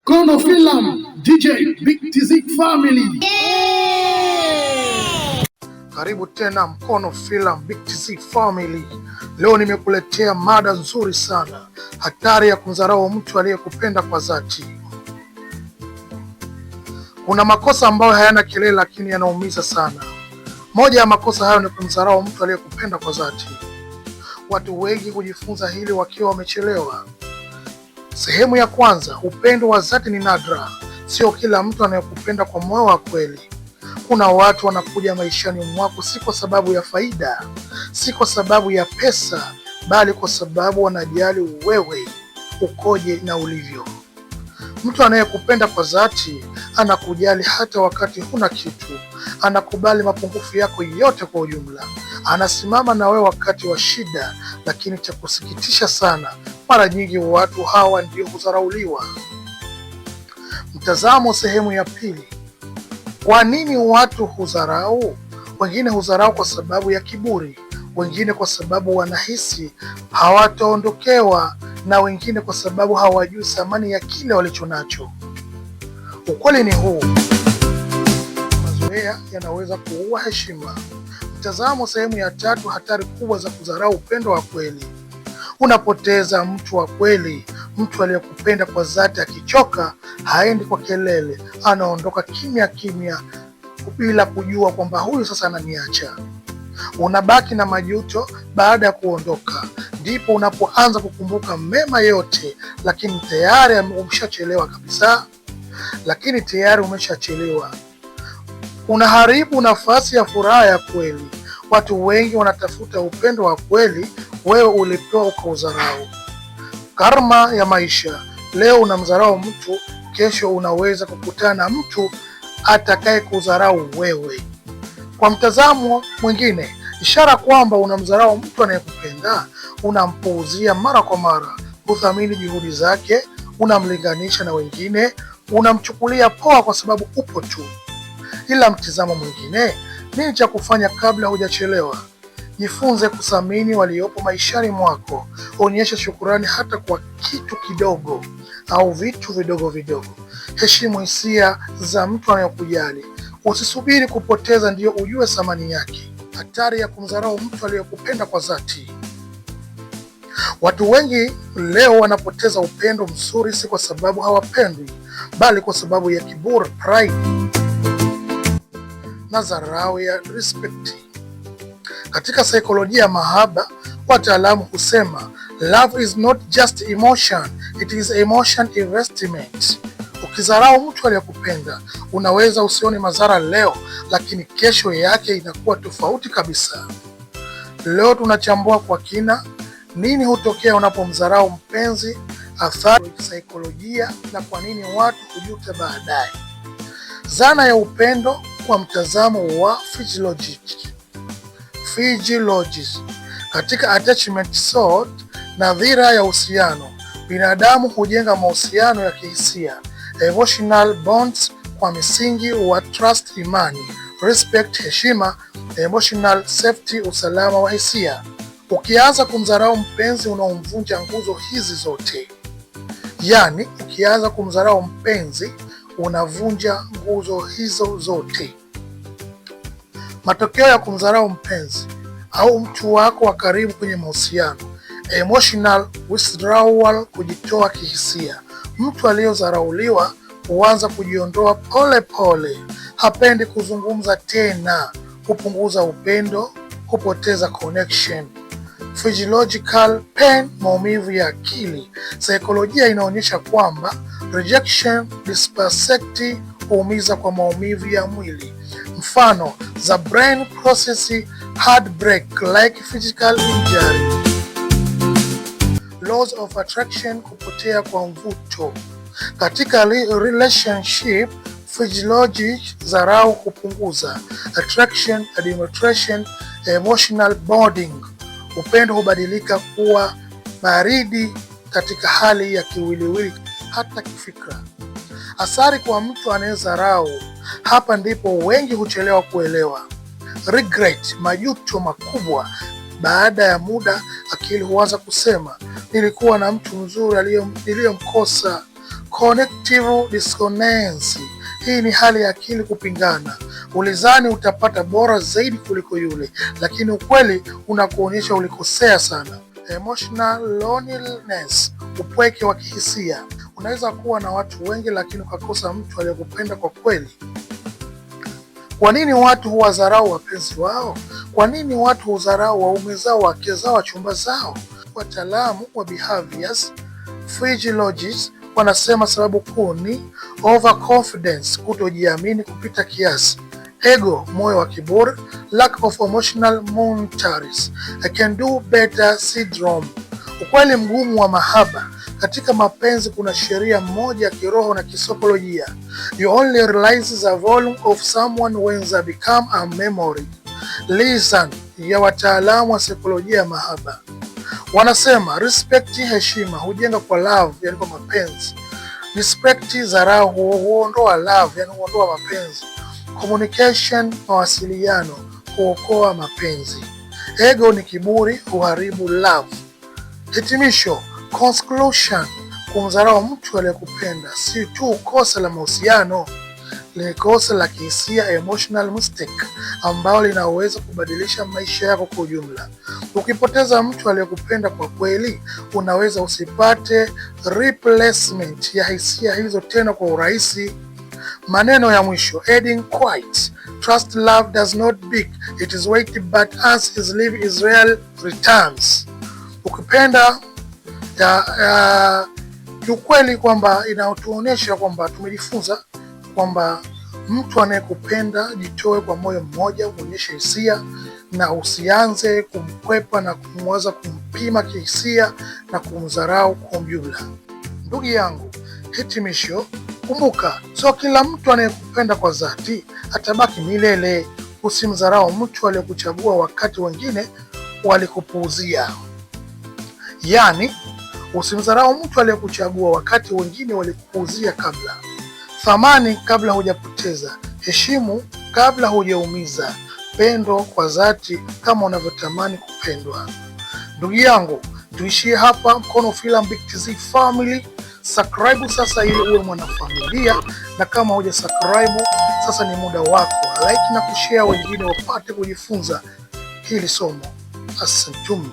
Mkono Film, DJ Big TZ Family. Karibu tena Mkono Film, Big TZ Family. Leo nimekuletea mada nzuri sana, hatari ya kumdharau mtu aliyekupenda kwa dhati. Kuna makosa ambayo hayana kelele lakini yanaumiza sana. Moja ya makosa hayo ni kumdharau mtu aliyekupenda kwa dhati. Watu wengi hujifunza hili wakiwa wamechelewa. Sehemu ya kwanza, upendo wa dhati ni nadra. Sio kila mtu anayekupenda kwa moyo wa kweli. Kuna watu wanakuja maishani mwako si kwa sababu ya faida, si kwa sababu ya pesa, bali kwa sababu wanajali wewe ukoje na ulivyo. Mtu anayekupenda kwa dhati anakujali hata wakati huna kitu, anakubali mapungufu yako yote kwa ujumla, anasimama na wewe wakati wa shida. Lakini cha kusikitisha sana, mara nyingi watu hawa ndio hudharauliwa. Mtazamo sehemu ya pili. Kwa nini watu hudharau? Wengine hudharau kwa sababu ya kiburi, wengine kwa sababu wanahisi hawataondokewa, na wengine kwa sababu hawajui thamani ya kile walichonacho. Ukweli ni huu: mazoea yanaweza kuua heshima. Mtazamo sehemu ya tatu, hatari kubwa za kudharau upendo wa kweli. Unapoteza mtu wa kweli. Mtu aliyekupenda kwa dhati akichoka, haendi kwa kelele, anaondoka kimya kimya bila kujua kwamba huyu sasa ananiacha. Unabaki na majuto baada ya kuondoka. Ndipo unapoanza kukumbuka mema yote, lakini tayari umeshachelewa kabisa. Unaharibu nafasi ya furaha ya kweli. Watu wengi wanatafuta upendo wa kweli, wewe ulipewa ukaudharau. Karma ya maisha. Leo unamdharau mtu, kesho unaweza kukutana na mtu atakaye kudharau wewe. Kwa mtazamo mwingine, ishara kwamba unamdharau mtu anayekupenda, unampuuzia mara kwa mara, huthamini juhudi zake, unamlinganisha na wengine, unamchukulia poa kwa sababu upo tu. Ila mtazamo mwingine, nini cha kufanya kabla hujachelewa? Jifunze kuthamini waliopo maishani mwako. Onyesha shukurani hata kwa kitu kidogo au vitu vidogo vidogo. Heshimu hisia za mtu anayekujali. Usisubiri kupoteza ndio ujue thamani yake. Hatari ya kumdharau mtu aliyekupenda kwa dhati. Watu wengi leo wanapoteza upendo mzuri, si kwa sababu hawapendwi, bali kwa sababu ya kiburi, pride na dharau ya respect. Katika saikolojia ya mahaba, wataalamu husema love is not just emotion, it is emotion investment. Ukidharau mtu aliyekupenda, unaweza usione madhara leo, lakini kesho yake inakuwa tofauti kabisa. Leo tunachambua kwa kina nini hutokea unapomdharau mpenzi, athari ya saikolojia, na kwa nini watu hujuta baadaye. Zana ya upendo kwa mtazamo wa physiologist. Katika attachment thought, nadhira ya uhusiano, binadamu hujenga mahusiano ya kihisia, emotional bonds, kwa misingi wa trust, imani, respect, heshima, emotional safety, usalama wa hisia. Ukianza kumdharau mpenzi, unaomvunja nguzo hizi zote. Yaani, ukianza kumdharau mpenzi, unavunja nguzo hizo zote. Matokeo ya kumdharau mpenzi au mtu wako wa karibu kwenye mahusiano: emotional withdrawal, kujitoa kihisia. Mtu aliyodharauliwa huanza kujiondoa pole pole, hapendi kuzungumza tena, hupunguza upendo, hupoteza connection. Physiological pain, maumivu ya akili. Saikolojia inaonyesha kwamba rejection, disrespect huumiza kwa maumivu ya mwili. Mfano, the brain process heartbreak like physical injury. Loss of attraction, kupotea kwa mvuto. Katika relationship, physiology, dharau hupunguza attraction, admiration, emotional bonding. Upendo hubadilika kuwa baridi katika hali ya kiwiliwili, hata kifikra. Athari kwa mtu anayedharau. Hapa ndipo wengi huchelewa kuelewa. Regret, majuto makubwa. Baada ya muda, akili huanza kusema, nilikuwa na mtu mzuri niliyomkosa. Cognitive dissonance. Hii ni hali ya akili kupingana. Ulizani utapata bora zaidi kuliko yule, lakini ukweli unakuonyesha ulikosea sana. Emotional loneliness. Upweke wa kihisia. Unaweza kuwa na watu wengi lakini ukakosa mtu aliyekupenda kwa kweli. Kwa nini watu huwadharau wapenzi wao? Kwa nini watu hudharau waume zao, wake zao, wachumba zao? Wataalamu wa behaviors physiologists wanasema sababu kuu ni overconfidence, kutojiamini kupita kiasi; ego, moyo wa kiburi; lack of emotional monitoring, I can do better syndrome. Ukweli mgumu wa mahaba. Katika mapenzi kuna sheria moja ya kiroho na kisaikolojia. You only realize the volume of someone when they become a memory. Listen ya wataalamu wa saikolojia ya mahaba. Wanasema respect, heshima hujenga kwa love, yani kwa mapenzi. Respect, dharau huondoa love, yani huondoa mapenzi. Communication, mawasiliano huokoa mapenzi. Ego ni kiburi, huharibu love. Hitimisho, conclusion. Kumdharau mtu aliyekupenda si tu kosa la mahusiano, ni kosa la kihisia, emotional mistake, ambalo linaweza kubadilisha maisha yako kwa ujumla. Ukipoteza mtu aliyekupenda kwa kweli, unaweza usipate replacement ya hisia hizo tena kwa urahisi. Maneno ya mwisho, ending quote. Trust love does not beg, it is waiting, but as his life is real returns. Ukipenda kiukweli kwamba inatuonyesha kwamba tumejifunza kwamba mtu anayekupenda jitoe kwa moyo mmoja, uonyeshe hisia na usianze kumkwepa na kumwaza kumpima kihisia na kumdharau kwa ujumla. Ndugu yangu, hitimisho, kumbuka, sio kila mtu anayekupenda kwa dhati atabaki milele. Usimdharau mtu aliyekuchagua wakati wengine walikupuuzia. Yaani, usimdharau mtu aliyekuchagua wakati wengine walikupuuzia kabla. Thamani kabla hujapoteza, heshimu kabla hujaumiza, pendo kwa dhati kama unavyotamani kupendwa. Ndugu yangu, tuishie hapa. Mkono Filamu Big TZ Family. Subscribe sasa ili uwe mwanafamilia, na kama huja subscribe sasa ni muda wako, like na kushare, wengine wapate kujifunza hili somo. Asanteni.